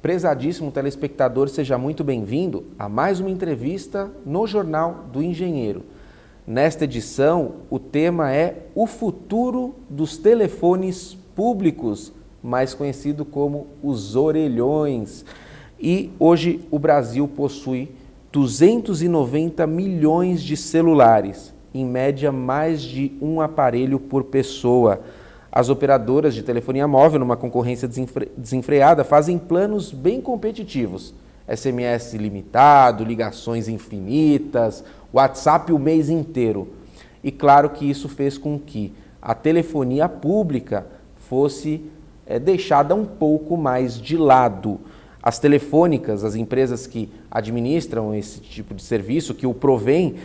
Prezadíssimo telespectador, seja muito bem-vindo a mais uma entrevista no Jornal do Engenheiro. Nesta edição, o tema é o futuro dos telefones públicos, mais conhecido como os orelhões. E hoje o Brasil possui 290 milhões de celulares, em média mais de um aparelho por pessoa. As operadoras de telefonia móvel, numa concorrência desenfreada, fazem planos bem competitivos. SMS ilimitado, ligações infinitas, WhatsApp o mês inteiro. E claro que isso fez com que a telefonia pública fosse deixada um pouco mais de lado. As telefônicas, as empresas que administram esse tipo de serviço, que o provém,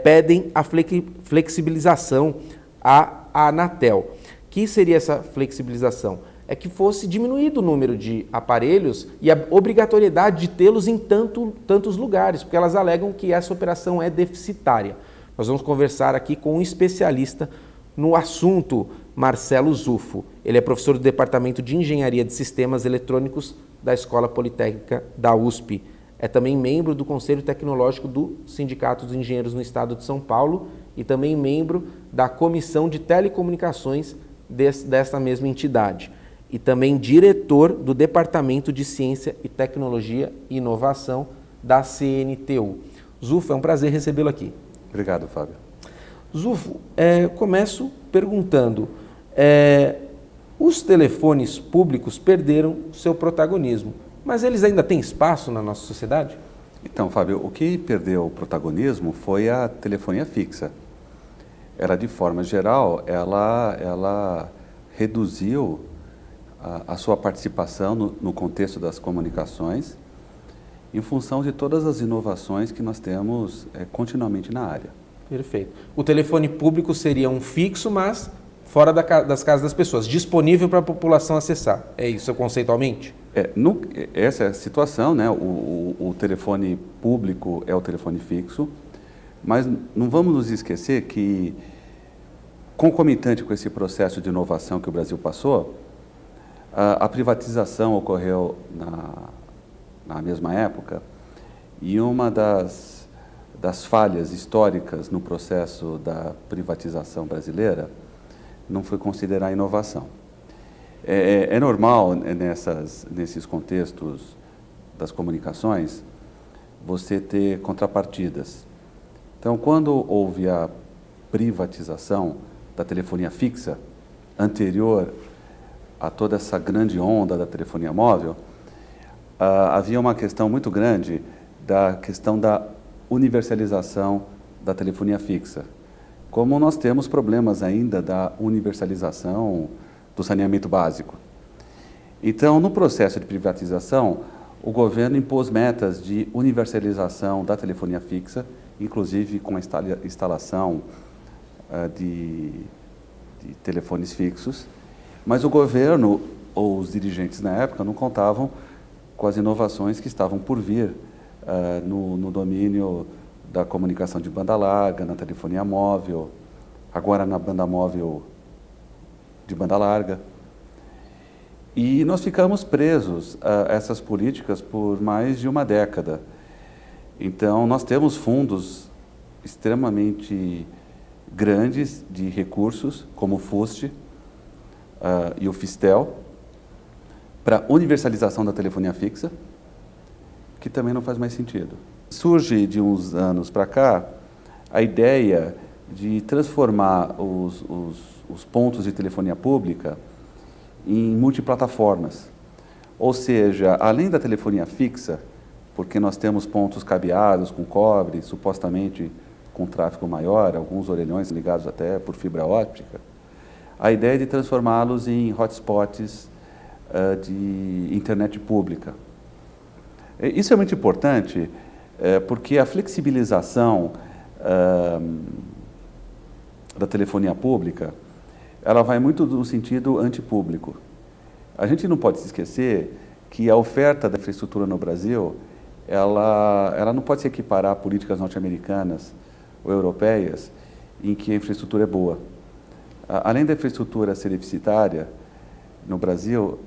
pedem a flexibilização à Anatel. Que seria essa flexibilização? É que fosse diminuído o número de aparelhos e a obrigatoriedade de tê-los em tantos lugares, porque elas alegam que essa operação é deficitária. Nós vamos conversar aqui com um especialista no assunto, Marcelo Zufo. Ele é professor do Departamento de Engenharia de Sistemas Eletrônicos da Escola Politécnica da USP. É também membro do Conselho Tecnológico do Sindicato dos Engenheiros no Estado de São Paulo e também membro da Comissão de Telecomunicações desta mesma entidade. E também diretor do Departamento de Ciência e Tecnologia e Inovação da CNTU. Zufo, é um prazer recebê-lo aqui. Obrigado, Fábio. Zufo, começo perguntando, os telefones públicos perderam seu protagonismo, mas eles ainda têm espaço na nossa sociedade? Então, Fábio, o que perdeu o protagonismo foi a telefonia fixa. Ela, de forma geral, ela reduziu a sua participação no contexto das comunicações em função de todas as inovações que nós temos continuamente na área. Perfeito. O telefone público seria um fixo, mas fora das casas das pessoas, disponível para a população acessar. É isso conceitualmente? Essa é a situação, né? O telefone público é o telefone fixo, mas não vamos nos esquecer que, concomitante com esse processo de inovação que o Brasil passou, a privatização ocorreu na mesma época, e uma das falhas históricas no processo da privatização brasileira não foi considerar a inovação. É normal, nesses contextos das comunicações, você ter contrapartidas. Então, quando houve a privatização da telefonia fixa, anterior a toda essa grande onda da telefonia móvel, havia uma questão muito grande da questão da universalização da telefonia fixa. Como nós temos problemas ainda da universalização do saneamento básico. Então, no processo de privatização, o governo impôs metas de universalização da telefonia fixa, inclusive com a instalação de telefones fixos, mas o governo ou os dirigentes na época não contavam com as inovações que estavam por vir no domínio da comunicação de banda larga, na telefonia móvel, agora na banda móvel de banda larga. E nós ficamos presos a essas políticas por mais de uma década. Então, nós temos fundos extremamente grandes de recursos, como o FUST e o FISTEL, para universalização da telefonia fixa, que também não faz mais sentido. Surge de uns anos para cá a ideia de transformar os pontos de telefonia pública em multiplataformas. Ou seja, além da telefonia fixa, porque nós temos pontos cabeados com cobre, supostamente com tráfego maior, alguns orelhões ligados até por fibra óptica, a ideia é de transformá-los em hotspots de internet pública. Isso é muito importante, porque a flexibilização da telefonia pública, ela vai muito no sentido antipúblico. A gente não pode se esquecer que a oferta da infraestrutura no Brasil, ela não pode se equiparar a políticas norte-americanas ou europeias em que a infraestrutura é boa. Além da infraestrutura ser deficitária, no Brasil,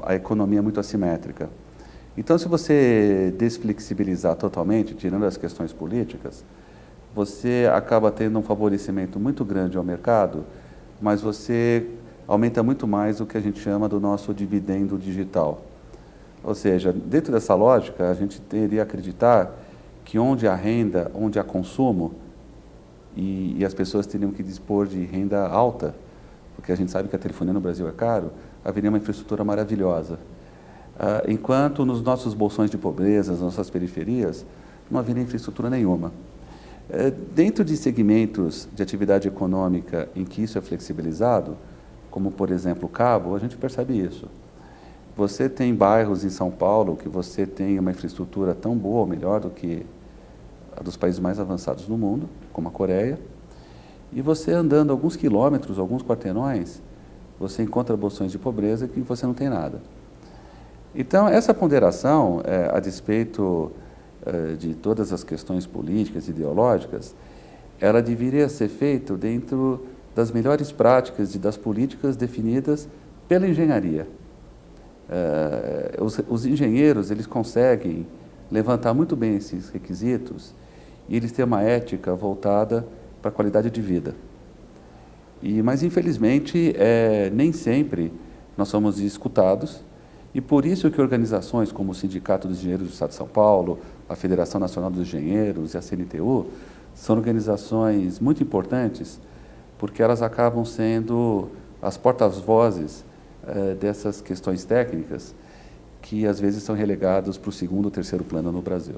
a economia é muito assimétrica. Então, se você desflexibilizar totalmente, tirando as questões políticas, você acaba tendo um favorecimento muito grande ao mercado, mas você aumenta muito mais o que a gente chama do nosso dividendo digital. Ou seja, dentro dessa lógica, a gente teria que acreditar que onde há renda, onde há consumo, e as pessoas teriam que dispor de renda alta, porque a gente sabe que a telefonia no Brasil é caro, haveria uma infraestrutura maravilhosa. Enquanto nos nossos bolsões de pobreza, nas nossas periferias, não haveria infraestrutura nenhuma. Dentro de segmentos de atividade econômica em que isso é flexibilizado, como por exemplo o cabo, a gente percebe isso. Você tem bairros em São Paulo que você tem uma infraestrutura tão boa ou melhor do que a dos países mais avançados do mundo, como a Coreia, e você andando alguns quilômetros, alguns quarteirões, você encontra bolsões de pobreza que você não tem nada. Então, essa ponderação, a despeito de todas as questões políticas e ideológicas, ela deveria ser feita dentro das melhores práticas e das políticas definidas pela engenharia. Os engenheiros, eles conseguem levantar muito bem esses requisitos e eles têm uma ética voltada para a qualidade de vida. Mas, infelizmente, nem sempre nós somos escutados, e por isso que organizações como o Sindicato dos Engenheiros do Estado de São Paulo, a Federação Nacional dos Engenheiros e a CNTU são organizações muito importantes, porque elas acabam sendo as porta-vozes dessas questões técnicas que às vezes são relegadas para o segundo ou terceiro plano no Brasil.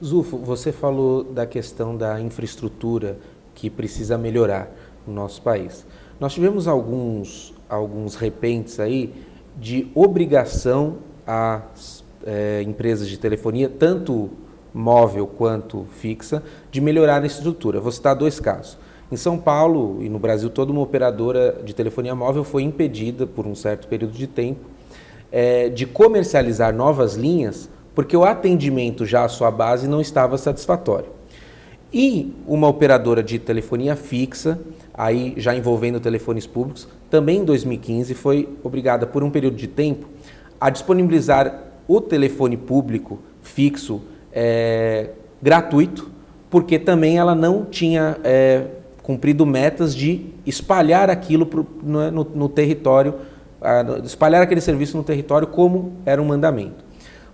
Zulfo, você falou da questão da infraestrutura que precisa melhorar no nosso país. Nós tivemos alguns repentes aí de obrigação às empresas de telefonia, tanto móvel quanto fixa, de melhorar a estrutura. Vou citar dois casos. Em São Paulo e no Brasil todo, uma operadora de telefonia móvel foi impedida por um certo período de tempo de comercializar novas linhas porque o atendimento já à sua base não estava satisfatório. E uma operadora de telefonia fixa, aí já envolvendo telefones públicos, também em 2015 foi obrigada por um período de tempo a disponibilizar o telefone público fixo gratuito, porque também ela não tinha cumprido metas de espalhar aquilo no território, espalhar aquele serviço no território como era um mandamento.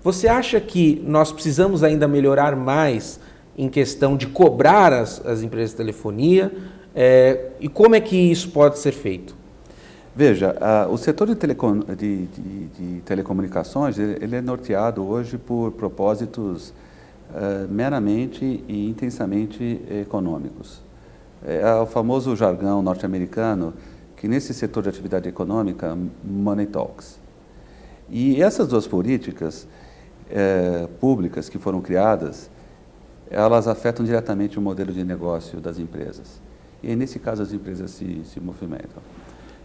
Você acha que nós precisamos ainda melhorar mais em questão de cobrar as empresas de telefonia? E como é que isso pode ser feito? Veja, o setor de telecomunicações ele é norteado hoje por propósitos meramente e intensamente econômicos. É o famoso jargão norte-americano que nesse setor de atividade econômica, money talks. E essas duas políticas públicas que foram criadas, elas afetam diretamente o modelo de negócio das empresas. E nesse caso as empresas se movimentam.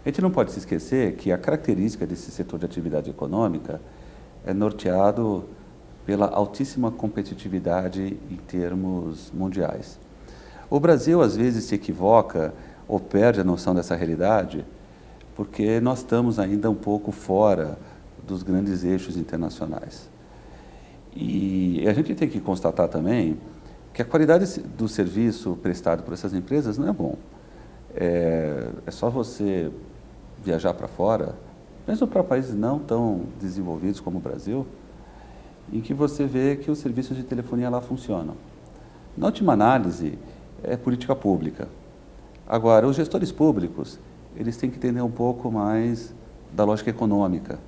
A gente não pode se esquecer que a característica desse setor de atividade econômica é norteado pela altíssima competitividade em termos mundiais. O Brasil às vezes se equivoca ou perde a noção dessa realidade porque nós estamos ainda um pouco fora dos grandes eixos internacionais. E a gente tem que constatar também que a qualidade do serviço prestado por essas empresas não é bom. É só você viajar para fora, mesmo para países não tão desenvolvidos como o Brasil, em que você vê que os serviços de telefonia lá funcionam. Na última análise, é política pública. Agora, os gestores públicos, eles têm que entender um pouco mais da lógica econômica,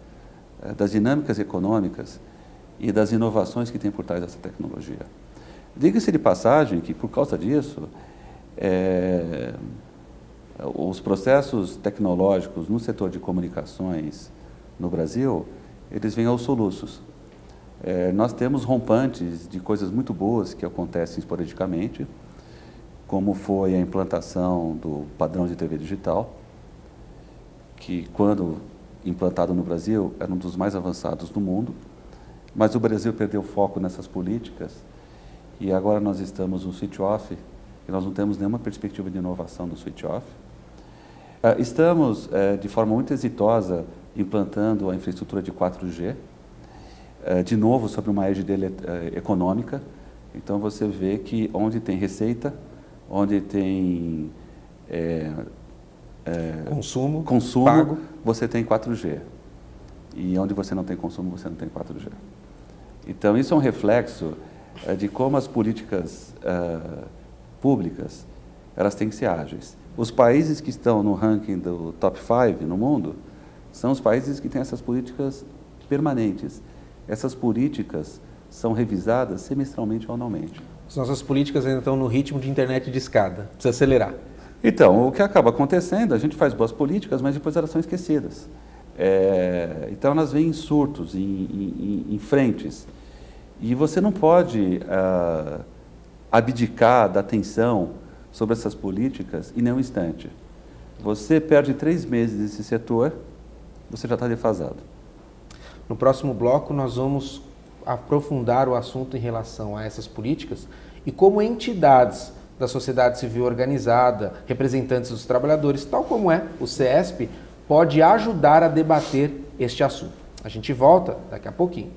das dinâmicas econômicas e das inovações que tem por trás dessa tecnologia. Diga-se de passagem que, por causa disso, os processos tecnológicos no setor de comunicações no Brasil, eles vêm aos soluços. Nós temos rompantes de coisas muito boas que acontecem esporadicamente, como foi a implantação do padrão de TV digital, que, quando implantado no Brasil, era um dos mais avançados do mundo, mas o Brasil perdeu foco nessas políticas e agora nós estamos no switch off e nós não temos nenhuma perspectiva de inovação no switch off. Estamos, de forma muito exitosa, implantando a infraestrutura de 4G. de novo, sobre uma égide econômica. Então, você vê que onde tem receita, onde tem consumo pago, você tem 4G. E onde você não tem consumo, você não tem 4G. Então, isso é um reflexo de como as políticas públicas, elas têm que ser ágeis. Os países que estão no ranking do top 5 no mundo, são os países que têm essas políticas permanentes. Essas políticas são revisadas semestralmente ou anualmente. As nossas políticas ainda estão no ritmo de internet de escada, precisa acelerar. Então, o que acaba acontecendo, a gente faz boas políticas, mas depois elas são esquecidas. Então, elas vêm em surtos, em frentes. E você não pode abdicar da atenção sobre essas políticas em nenhum instante. Você perde 3 meses nesse setor, você já está defasado. No próximo bloco, nós vamos aprofundar o assunto em relação a essas políticas e como entidades da sociedade civil organizada, representantes dos trabalhadores, tal como é o CESP, pode ajudar a debater este assunto. A gente volta daqui a pouquinho.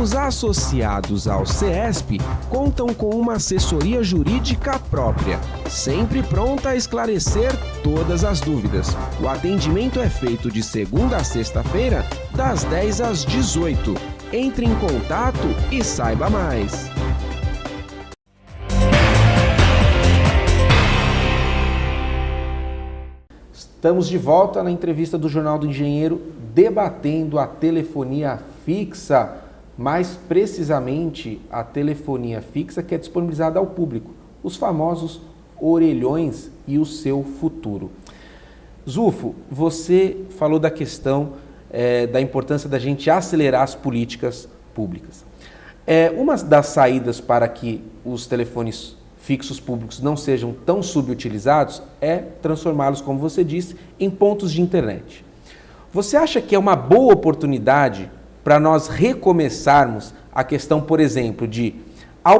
Os associados ao CESP contam com uma assessoria jurídica própria, sempre pronta a esclarecer todas as dúvidas. O atendimento é feito de segunda a sexta-feira, das 10 às 18. Entre em contato e saiba mais. Estamos de volta na entrevista do Jornal do Engenheiro, debatendo a telefonia fixa, mais precisamente a telefonia fixa que é disponibilizada ao público, os famosos orelhões e o seu futuro. Zufo, você falou da questão da importância da gente acelerar as políticas públicas. Uma das saídas para que os telefones fixos públicos não sejam tão subutilizados é transformá-los, como você disse, em pontos de internet. Você acha que é uma boa oportunidade para nós recomeçarmos a questão, por exemplo,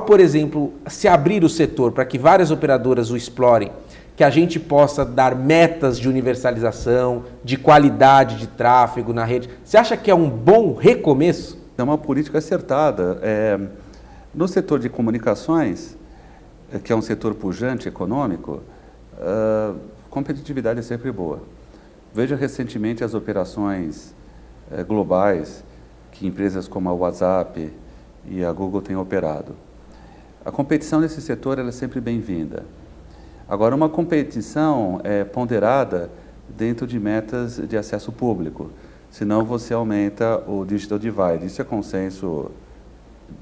por exemplo, se abrir o setor para que várias operadoras o explorem, que a gente possa dar metas de universalização, de qualidade de tráfego na rede? Você acha que é um bom recomeço? É uma política acertada. No setor de comunicações, que é um setor pujante econômico, competitividade é sempre boa. Veja recentemente as operações globais que empresas como a WhatsApp e a Google têm operado. A competição nesse setor ela é sempre bem-vinda. Agora, uma competição ponderada dentro de metas de acesso público, senão você aumenta o digital divide. Isso é consenso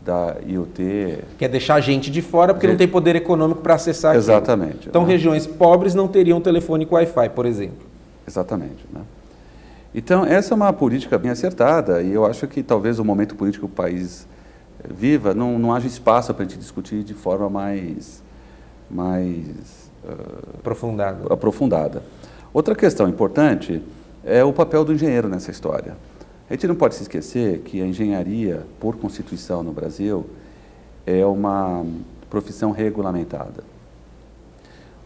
da IoT. Quer deixar a gente de fora porque não tem poder econômico para acessar aquilo. Exatamente. Então, regiões pobres não teriam telefone com Wi-Fi, por exemplo. Exatamente. Né? Então, essa é uma política bem acertada e eu acho que talvez o momento político que o país viva não haja espaço para a gente discutir de forma mais aprofundada. Outra questão importante é o papel do engenheiro nessa história. A gente não pode se esquecer que a engenharia, por Constituição no Brasil, é uma profissão regulamentada.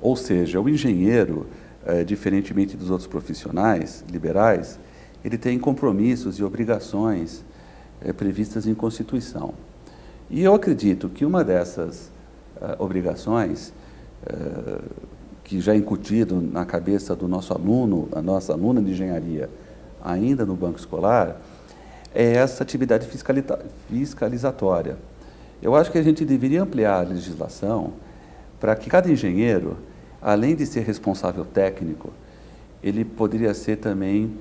Ou seja, o engenheiro, diferentemente dos outros profissionais liberais, ele tem compromissos e obrigações previstas em Constituição. E eu acredito que uma dessas obrigações, que já é incutido na cabeça do nosso aluno, a nossa aluna de engenharia, ainda no banco escolar, é essa atividade fiscalizatória. Eu acho que a gente deveria ampliar a legislação para que cada engenheiro, além de ser responsável técnico, ele poderia ser também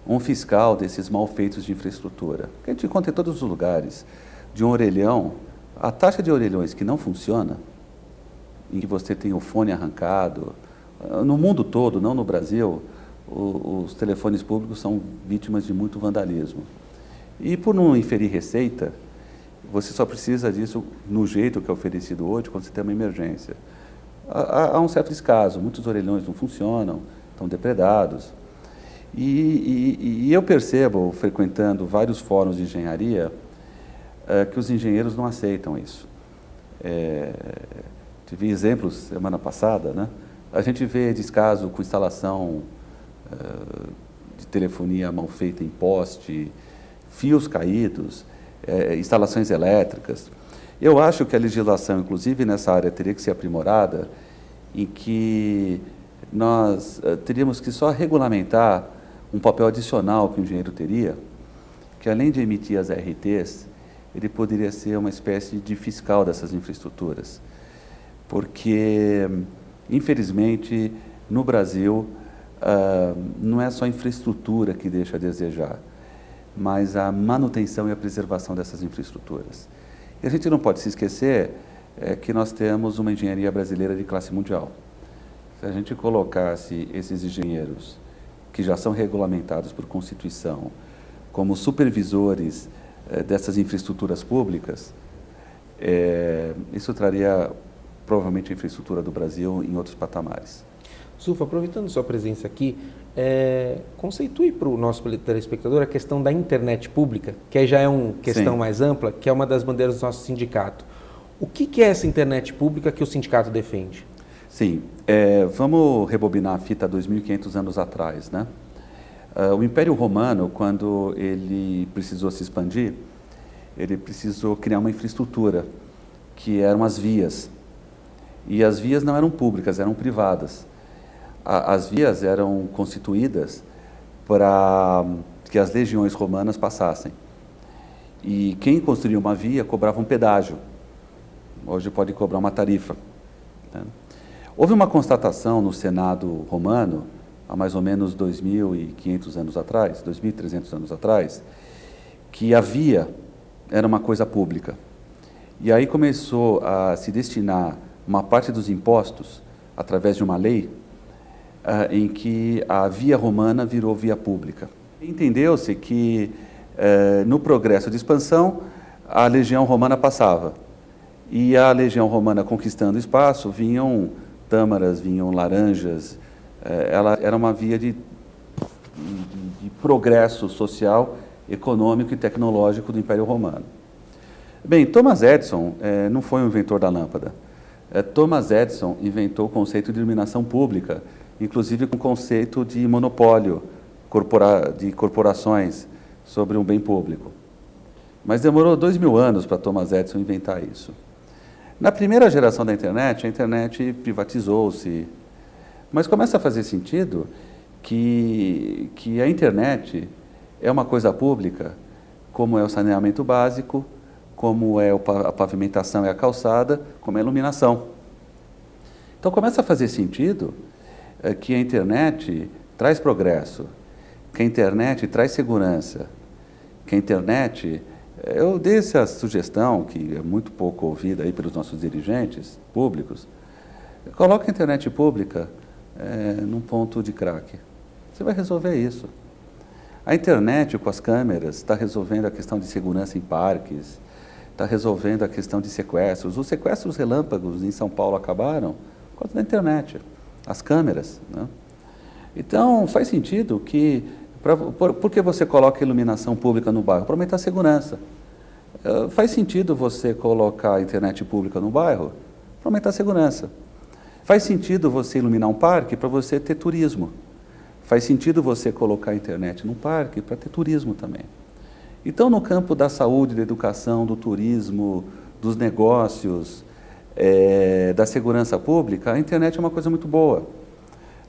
um fiscal desses malfeitos de infraestrutura. A gente encontra em todos os lugares, de um orelhão, a taxa de orelhões que não funciona, em que você tem o fone arrancado, no mundo todo, não no Brasil, os telefones públicos são vítimas de muito vandalismo. E por não inferir receita, você só precisa disso no jeito que é oferecido hoje, quando você tem uma emergência. Há um certo descaso, muitos orelhões não funcionam, estão depredados. E eu percebo, frequentando vários fóruns de engenharia, que os engenheiros não aceitam isso. Tive exemplos semana passada, né? A gente vê descaso com instalação de telefonia mal feita em poste, fios caídos, instalações elétricas. Eu acho que a legislação, inclusive nessa área, teria que ser aprimorada, em que nós teríamos que só regulamentar um papel adicional que o engenheiro teria, que além de emitir as ARTs, ele poderia ser uma espécie de fiscal dessas infraestruturas. Porque, infelizmente, no Brasil, não é só a infraestrutura que deixa a desejar, mas a manutenção e a preservação dessas infraestruturas. E a gente não pode se esquecer que nós temos uma engenharia brasileira de classe mundial. Se a gente colocasse esses engenheiros, que já são regulamentados por Constituição, como supervisores dessas infraestruturas públicas, isso traria provavelmente a infraestrutura do Brasil em outros patamares. Zufa, aproveitando sua presença aqui, conceitue para o nosso telespectador a questão da internet pública, que aí já é uma questão mais ampla, que é uma das bandeiras do nosso sindicato. O que é essa internet pública que o sindicato defende? Sim, vamos rebobinar a fita 2.500 anos atrás, né? O Império Romano, quando ele precisou se expandir, ele precisou criar uma infraestrutura, que eram as vias. E as vias não eram públicas, eram privadas. As vias eram constituídas para que as legiões romanas passassem. E quem construía uma via cobrava um pedágio. Hoje pode cobrar uma tarifa, né? Houve uma constatação no Senado romano, há mais ou menos 2.500 anos atrás, 2.300 anos atrás, que a via era uma coisa pública. E aí começou a se destinar uma parte dos impostos, através de uma lei, em que a via romana virou via pública. Entendeu-se que, no progresso de expansão, a legião romana passava. E a legião romana conquistando espaço, vinham tâmaras, vinham laranjas. Ela era uma via de progresso social, econômico e tecnológico do Império Romano. Bem, Thomas Edison não foi o inventor da lâmpada. Thomas Edison inventou o conceito de iluminação pública, inclusive com o conceito de monopólio de corporações sobre um bem público. Mas demorou 2.000 anos para Thomas Edison inventar isso. Na primeira geração da internet, a internet privatizou-se, mas começa a fazer sentido que a internet é uma coisa pública, como é o saneamento básico, como é a pavimentação e a calçada, como é a iluminação. Então começa a fazer sentido que a internet traz progresso, que a internet traz segurança, que a internet... Eu dei essa sugestão, que é muito pouco ouvida aí pelos nossos dirigentes públicos, coloque a internet pública num ponto de crack. Você vai resolver isso. A internet com as câmeras está resolvendo a questão de segurança em parques, está resolvendo a questão de sequestros. Os sequestros relâmpagos em São Paulo acabaram por causa da internet, as câmeras, né? Então, faz sentido que... Por que você coloca iluminação pública no bairro? Para aumentar a segurança. Faz sentido você colocar a internet pública no bairro? Para aumentar a segurança. Faz sentido você iluminar um parque para você ter turismo. Faz sentido você colocar a internet no parque para ter turismo também. Então, no campo da saúde, da educação, do turismo, dos negócios, da segurança pública, a internet é uma coisa muito boa.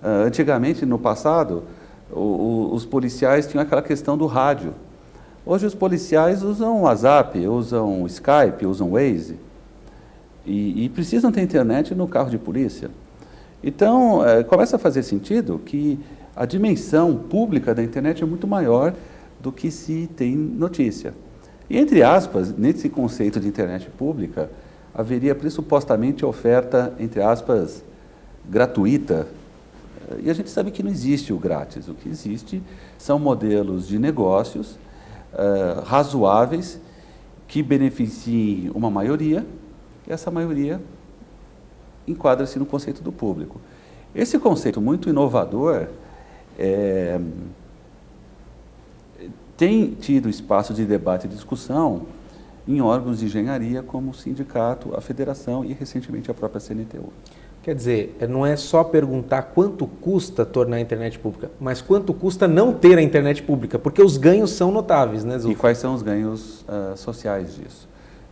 Antigamente, no passado, os policiais tinham aquela questão do rádio. Hoje os policiais usam WhatsApp, usam Skype, usam Waze e precisam ter internet no carro de polícia. Então, começa a fazer sentido que a dimensão pública da internet é muito maior do que se tem notícia. E, entre aspas, nesse conceito de internet pública, haveria pressupostamente oferta, entre aspas, gratuita. E a gente sabe que não existe o grátis. O que existe são modelos de negócios razoáveis que beneficiem uma maioria, e essa maioria enquadra-se no conceito do público. Esse conceito muito inovador tem tido espaço de debate e discussão em órgãos de engenharia como o sindicato, a federação e recentemente a própria CNTU. Quer dizer, não é só perguntar quanto custa tornar a internet pública, mas quanto custa não ter a internet pública, porque os ganhos são notáveis, né, Zulfo? E quais são os ganhos sociais disso?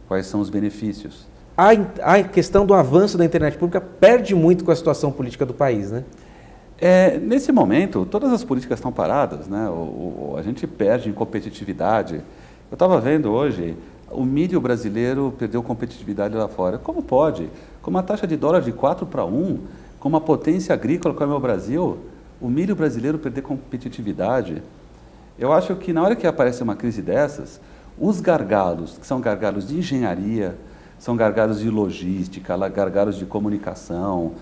Quais são os benefícios? A questão do avanço da internet pública perde muito com a situação política do país, né? Nesse momento, todas as políticas estão paradas, né? A gente perde em competitividade. Eu estava vendo hoje, o milho brasileiro perdeu competitividade lá fora. Como pode? Com uma taxa de dólar de 4-1, com uma potência agrícola como é o Brasil, o milho brasileiro perder competitividade. Eu acho que na hora que aparece uma crise dessas, os gargalos, que são gargalos de engenharia, são gargalos de logística, gargalos de comunicação,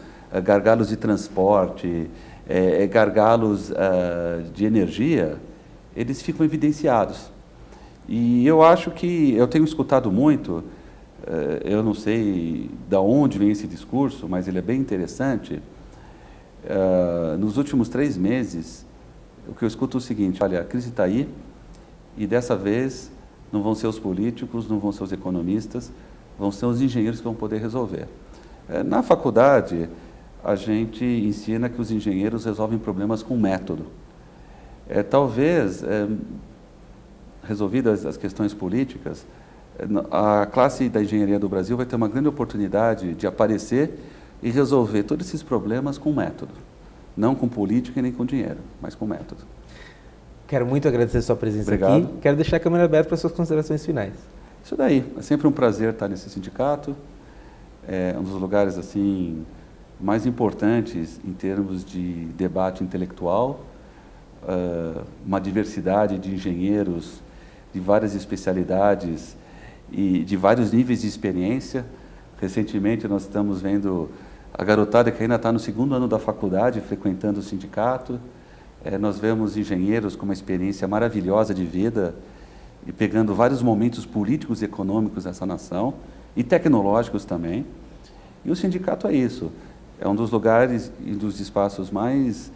gargalos de transporte, gargalos de energia, eles ficam evidenciados. E eu acho que, eu tenho escutado muito, eu não sei de onde vem esse discurso, mas ele é bem interessante. Nos últimos 3 meses, o que eu escuto é o seguinte: olha, a crise está aí e dessa vez não vão ser os políticos, não vão ser os economistas, vão ser os engenheiros que vão poder resolver. Na faculdade, a gente ensina que os engenheiros resolvem problemas com método. Talvez, resolvidas as questões políticas, a classe da engenharia do Brasil vai ter uma grande oportunidade de aparecer e resolver todos esses problemas com método. Não com política e nem com dinheiro, mas com método. Quero muito agradecer a sua presença Obrigado. aqui. Quero deixar a câmera aberta para suas considerações finais. Isso daí. É sempre um prazer estar nesse sindicato. É um dos lugares assim mais importantes em termos de debate intelectual. Uma diversidade de engenheiros de várias especialidades e de vários níveis de experiência. Recentemente nós estamos vendo a garotada que ainda está no 2º ano da faculdade frequentando o sindicato. Nós vemos engenheiros com uma experiência maravilhosa de vida e pegando vários momentos políticos e econômicos dessa nação e tecnológicos também. E o sindicato é isso, é um dos lugares e dos espaços mais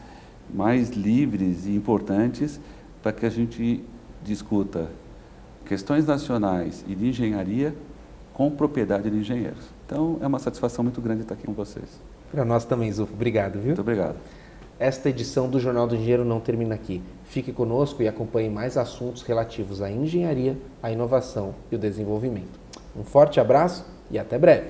livres e importantes para que a gente discuta questões nacionais e de engenharia com propriedade de engenheiros. Então, é uma satisfação muito grande estar aqui com vocês. Para nós também, Zulfo. Obrigado, viu? Muito obrigado. Esta edição do Jornal do Engenheiro não termina aqui. Fique conosco e acompanhe mais assuntos relativos à engenharia, à inovação e o desenvolvimento. Um forte abraço e até breve.